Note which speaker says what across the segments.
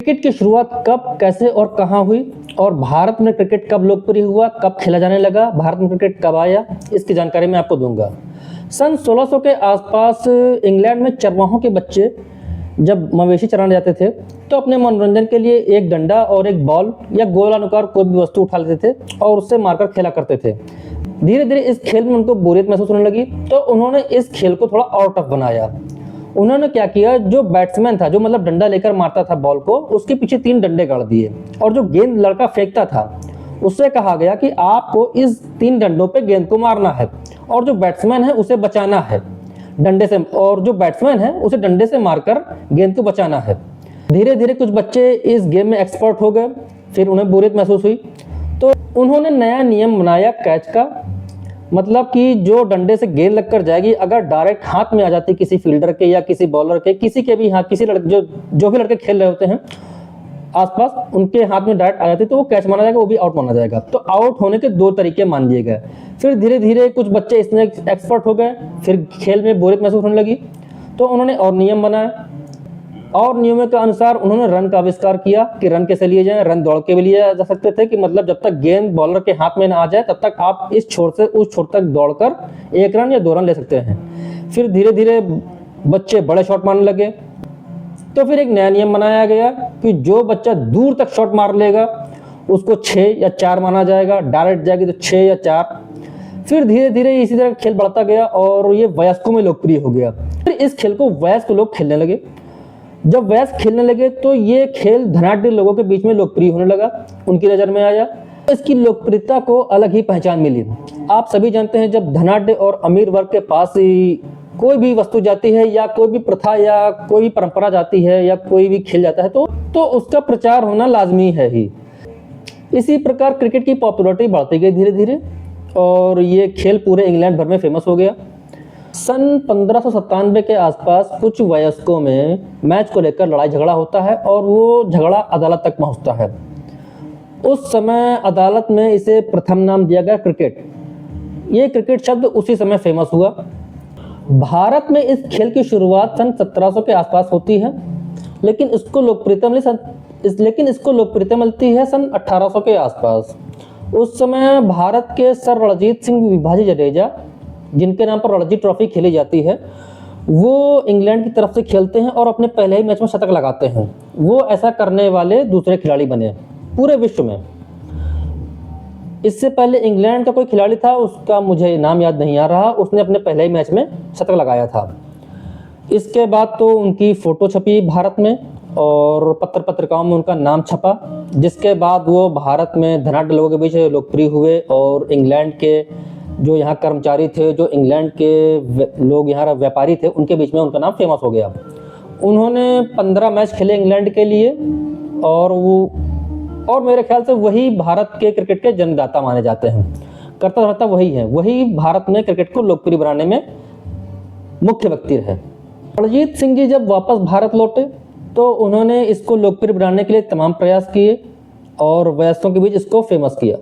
Speaker 1: Cricket की शुरुआत कब, कैसे और कहां हुई और भारत में क्रिकेट कब लोकप्रिय हुआ, कब खेला जाने लगा, भारत में क्रिकेट कब आया, इसकी जानकारी मैं आपको दूंगा। सन 1600 के आसपास इंग्लैंड में चरवाहों के बच्चे जब मवेशी चराने जाते थे तो अपने मनोरंजन के लिए एक डंडा और एक बॉल या गोलानुकार कोई भी वस्तु उठा लेते थे और उससे मारकर खेला करते थे। धीरे धीरे इस खेल में उनको बोरियत महसूस होने लगी तो उन्होंने इस खेल को थोड़ा और टफ बनाया। उन्होंने क्या किया, जो बैट्समैन था, जो मतलब डंडा लेकर मारता था बॉल को, उसके पीछे 3 डंडे गाड़ दिए और जो गेंद लड़का फेंकता था उससे कहा गया कि आपको इस 3 डंडों पे गेंद को मारना है और जो बैट्समैन है उसे बचाना है डंडे से, और जो बैट्समैन है उसे डंडे से मारकर गेंद को बचाना है। धीरे धीरे कुछ बच्चे इस गेम में एक्सपर्ट हो गए, फिर उन्हें बोरियत महसूस हुई तो उन्होंने नया नियम बनाया कैच का। मतलब कि जो डंडे से गेंद लगकर जाएगी, अगर डायरेक्ट हाथ में आ जाती किसी फील्डर के या किसी बॉलर के, किसी के भी हाथ, किसी लड़के जो भी लड़के खेल रहे होते हैं आसपास, उनके हाथ में डायरेक्ट आ जाती तो वो कैच माना जाएगा, वो भी आउट माना जाएगा। तो आउट होने के 2 तरीके मान लिए गए। फिर धीरे धीरे कुछ बच्चे इसमें एक्सपर्ट हो गए, फिर खेल में बोरियत महसूस होने लगी तो उन्होंने और नियम बनाए और नियमों के अनुसार उन्होंने रन का आविष्कार किया कि रन कैसे लिए जाएं। रन दौड़ के भी लिए जा सकते थे कि मतलब जब तक गेंद बॉलर के हाथ में ना आ जाए तब तक आप इस छोर से उस छोर तक दौड़कर 1 रन या 2 रन ले सकते हैं। फिर धीरे धीरे बच्चे बड़े शॉट मारने लगे तो फिर एक नया नियम बनाया गया कि जो बच्चा दूर तक शॉट मार लेगा उसको 6 या 4 माना जाएगा, डायरेक्ट जाएगी तो 6 या 4। फिर धीरे धीरे इसी तरह खेल बढ़ता गया और ये वयस्कों में लोकप्रिय हो गया। फिर इस खेल को वयस्क लोग खेलने लगे। जब वयस्क खेलने लगे तो ये खेल धनाढ्य लोगों के बीच में लोकप्रिय होने लगा, उनकी नज़र में आया। इसकी लोकप्रियता को अलग ही पहचान मिली। आप सभी जानते हैं जब धनाढ्य और अमीर वर्ग के पास कोई भी वस्तु जाती है या कोई भी प्रथा या कोई भी परंपरा जाती है या कोई भी खेल जाता है तो उसका प्रचार होना लाजमी है ही। इसी प्रकार क्रिकेट की पॉपुलैरिटी बढ़ती गई धीरे धीरे और ये खेल पूरे इंग्लैंड भर में फेमस हो गया। सन 1597 के आसपास कुछ वयस्कों में मैच को लेकर लड़ाई झगड़ा होता है और वो झगड़ा अदालत तक पहुंचता है। उस समय अदालत में इसे प्रथम नाम दिया गया क्रिकेट। ये क्रिकेट शब्द उसी समय फेमस हुआ। भारत में इस खेल की शुरुआत सन 1700 के आसपास होती है, लेकिन इसको लोकप्रियता मिलती है सन 1800 के आसपास। उस समय भारत के सर रणजीत सिंह विभाजी जडेजा, जिनके नाम पर रणजी ट्रॉफी खेली जाती है, वो इंग्लैंड की तरफ से खेलते हैं और अपने पहले ही मैच में शतक लगाते हैं। वो ऐसा करने वाले दूसरे खिलाड़ी बने पूरे विश्व में। इससे पहले इंग्लैंड का कोई खिलाड़ी था, उसका मुझे नाम याद नहीं आ रहा, उसने अपने पहले ही मैच में शतक लगाया था। इसके बाद तो उनकी फ़ोटो छपी भारत में और पत्रिकाओं में उनका नाम छपा, जिसके बाद वो भारत में धनाढ्य लोगों के बीच लोकप्रिय हुए और इंग्लैंड के जो यहाँ कर्मचारी थे, जो इंग्लैंड के लोग यहाँ व्यापारी थे, उनके बीच में उनका नाम फेमस हो गया। उन्होंने 15 मैच खेले इंग्लैंड के लिए और मेरे ख्याल से वही भारत के क्रिकेट के जन्मदाता माने जाते हैं। करता धरता वही है, वही भारत में क्रिकेट को लोकप्रिय बनाने में मुख्य व्यक्ति रहे। रणजीत सिंह जी जब वापस भारत लौटे तो उन्होंने इसको लोकप्रिय बनाने के लिए तमाम प्रयास किए और वयस्कों के बीच इसको फेमस किया।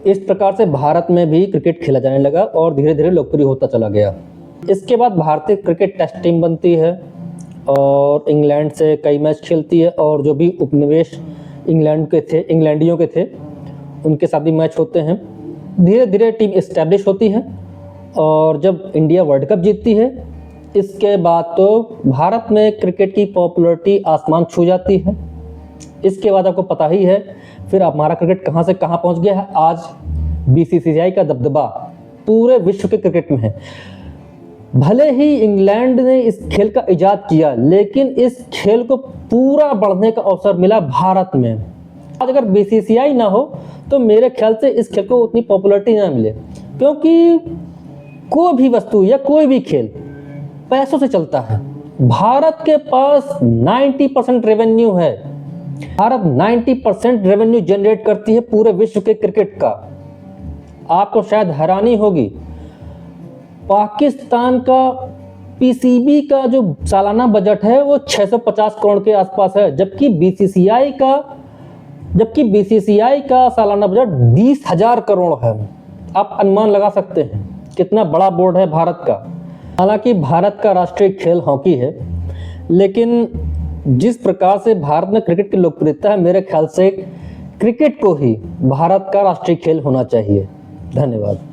Speaker 1: इस प्रकार से भारत में भी क्रिकेट खेला जाने लगा और धीरे धीरे लोकप्रिय होता चला गया। इसके बाद भारतीय क्रिकेट टेस्ट टीम बनती है और इंग्लैंड से कई मैच खेलती है और जो भी उपनिवेश इंग्लैंडियों के थे, उनके साथ भी मैच होते हैं। धीरे धीरे टीम इस्टेब्लिश होती है और जब इंडिया वर्ल्ड कप जीतती है, इसके बाद तो भारत में क्रिकेट की पॉपुलैरिटी आसमान छू जाती है। इसके बाद आपको पता ही है फिर हमारा क्रिकेट कहाँ से कहाँ पहुँच गया है। आज बीसीसीआई का दबदबा पूरे विश्व के क्रिकेट में है। भले ही इंग्लैंड ने इस खेल का इजाद किया, लेकिन इस खेल को पूरा बढ़ने का अवसर मिला भारत में। आज अगर बीसीसीआई ना हो तो मेरे ख्याल से इस खेल को उतनी पॉपुलैरिटी ना मिले, क्योंकि कोई भी वस्तु या कोई भी खेल पैसों से चलता है। भारत के पास 90% रेवेन्यू है। भारत 90% रेवेन्यू जनरेट करती है पूरे विश्व के क्रिकेट का। आपको शायद हैरानी होगी, पाकिस्तान का पीसीबी का जो सालाना बजट है वो 650 करोड़ के आसपास है, जबकि बीसीसीआई का सालाना बजट 20,000 करोड़ है। आप अनुमान लगा सकते हैं कितना बड़ा बोर्ड है भारत का। हालांकि भारत का राष्ट्रीय खेल हॉकी है, लेकिन जिस प्रकार से भारत में क्रिकेट की लोकप्रियता है, मेरे ख्याल से क्रिकेट को ही भारत का राष्ट्रीय खेल होना चाहिए। धन्यवाद।